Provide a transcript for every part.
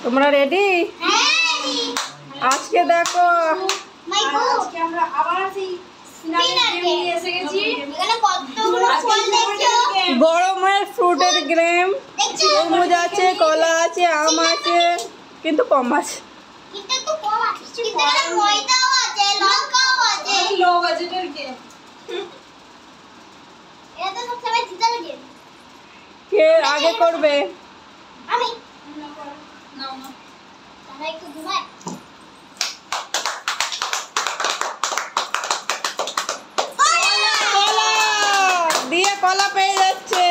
তোমরা রেডি? আজকে দেখো গরমের ফ্রুটের গেম, তরমুজ আছে, কলা আছে, আম আছে, কিন্তু কম আছে। কে আগে করবে? আমি দিয়ে কলা পেয়ে যাচ্ছে।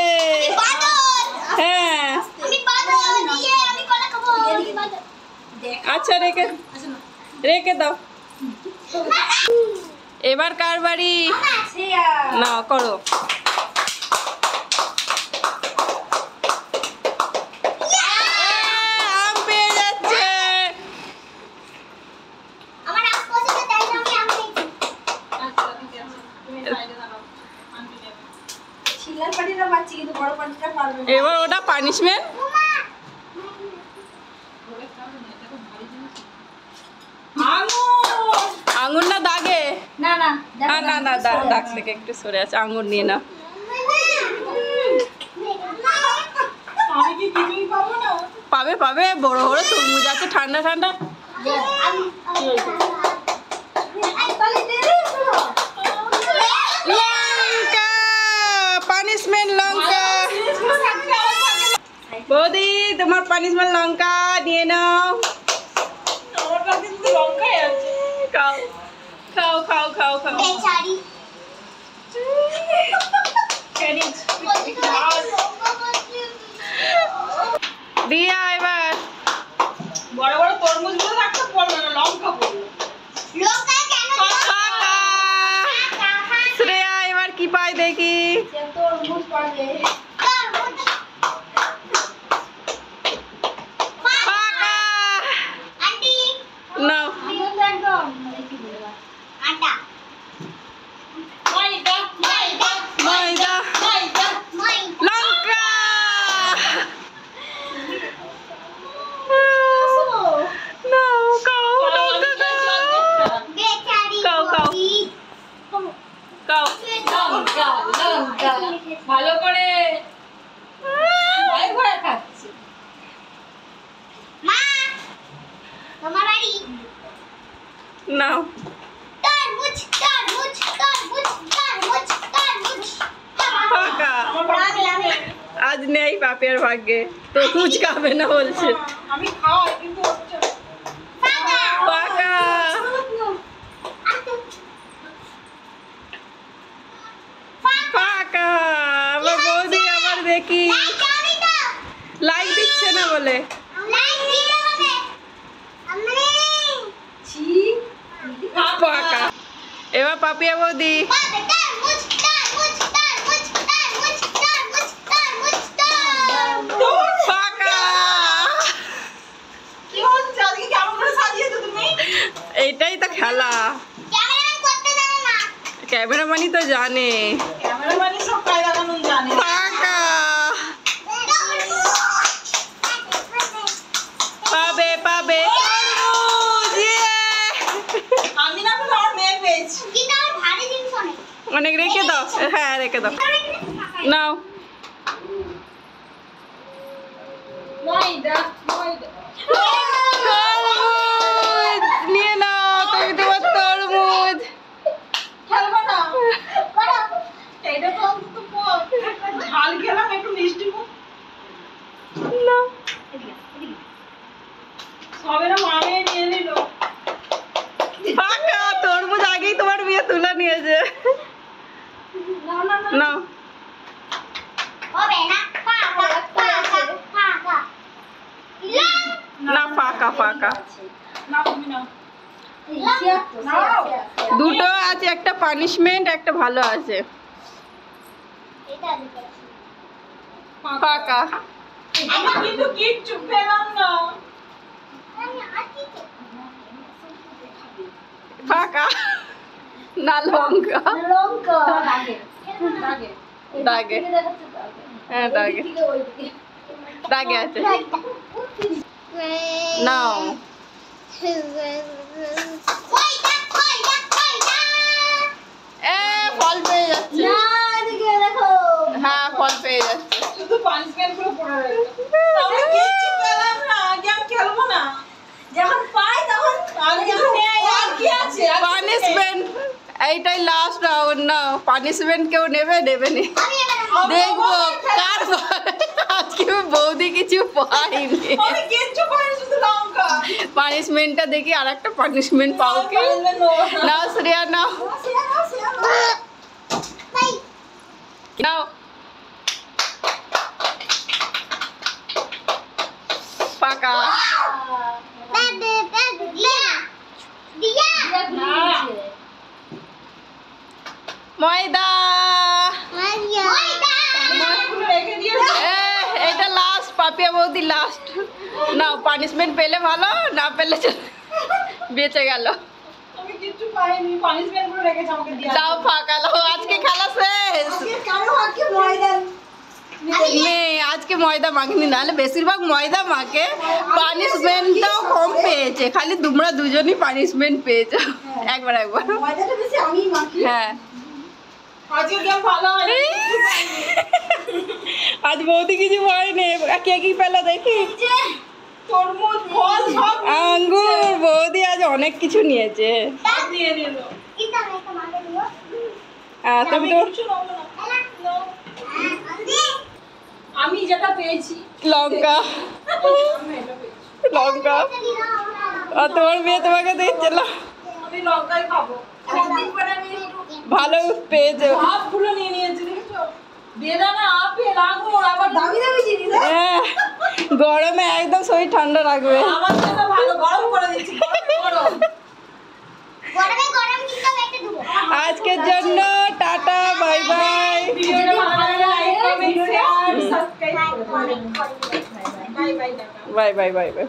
হ্যাঁ আচ্ছা, রেখে দাও। এবার কার বাড়ি? না করো। আম পেয়ে যাচ্ছে। এবার ওটা পানিশমেন্ট। আঙুর না দাগে? না না না, দাগ থেকে একটু সরে আছে। আঙুর নিয়ে না। পাবে পাবে, বড় বড় তরমুজ আছে, ঠান্ডা ঠান্ডা। লঙ্কা, পানিশমেন্ট লঙ্কা। বৌদি তোমার পানিশমেন্ট লঙ্কা নিয়ে নাও। খাও খাও খাও খাও খাও। দিয়া এবার বড় বড় তরমুজ গুলো রাখতে পারবে না, লঙ্কা পড়লো। শ্রেয়া এবার কি পায় দেখি। তরমুজ পাবে। নাও লঙ্কা। ভালো করে খাচ্ছি। নাও আজ নেই পাপের ভাগ্যে, তরমুজ খাবে না বলছে। আমি খাওয়াই কিন্তু পাকা। পাকা। আবার বৌদি আবার দেখি লাইক দিচ্ছে না বলে। পাকা। এবার পাপিয়া বৌদি। এইটাই তো খেলা। ক্যামেরাম্যানই তো জানে। পাবে পাবে। অনেক রেখে দাও। হ্যাঁ রেখে দাও। নাও নিয়ে নাও তুমি তোমার তরমুজ। তরমুজ আগেই তোমার বিয়ে তুলে নিয়েছে। না না, ফাঁকা ফাঁকা। দুটো আছে, একটা পানিশমেন্ট, একটা ভালো আছে। ফাঁকা। ফাঁকা না, লঙ্কা। দাগে, হ্যাঁ দাগে, দাগে আছে। নাও এ ফল পেয়ে যাচ্ছে হ্যাঁ ফল পেয়ে যাচ্ছে শুধু পানিশমেন্ট গুলো পড়ে রয়েছে আমরা কিচ্ছু পেলাম না আগে আমি খেলবো না যখন পাই তখন আগে নেই আর কি আছে পানিশমেন্ট এইটাই লাস্ট রাউন্ড না পানিশমেন্ট কেউ নেবে নেবে নি দেখবো কার আজকে বৌদি কিছু পাইনি আমি কিচ্ছু পাইনি শুধু লঙ্কা পানিশমেন্টটা দেখি আর একটা পানিশমেন্ট পাও কি নাও শ্রেয়া নাও নাও পাকা ময়দা এটা লাস্ট পাপিয়া বৌদি লাস্ট নাও পানিশমেন্ট পেলে ভালো না পেলে বেঁচে গেল আমি কিচ্ছু পাইনি পানিশমেন্ট গুলো রেখেছে আমাকে দিয়া দাও ফাঁকালো আজকে খেলা শেষ কারো আজকে ময়দা নেই আজকে ময়দা মাখিনি নাহলে বেশিরভাগ ময়দা মাকে পানিশমেন্টটাও কম পেয়েছে খালি তোমরা দুজনই পানিশমেন্ট পেয়েছো একবার ময়দাটা বেশি আমি মাখি হ্যাঁ আজকে গেম ভালো হয় আজ বৌদি কিছু হয়নি কে কি পেলো দেখি তরমুজ ফল সব আঙ্গুর বৌদি আজ অনেক কিছু নিয়েছে নিয়ে নিল তুমি তো কিছু নেবো না আমি যেটা পেয়েছি লঙ্কা আমি এটা পেয়েছি লঙ্কা আর তোমার মেয়ে তোমাকে দিচ্ছিল আমি লঙ্কাই খাবো ভালো পেয়েছো আপগুলো নিয়ে নিয়েছি দেখেছো বেদানা আপেল আঙুর আবার দামি দামি জিনিস হ্যাঁ গরমে একদম শরীর ঠান্ডা রাখবে আমার জন্য ভালো গরম করে দিচ্ছি গরম আজকের জন্য টাটা বাই বাই ভিডিওটা ভালো লাগলে লাইক কমেন্ট শেয়ার সাবস্ক্রাইব করুন bye bye bye bye bye bye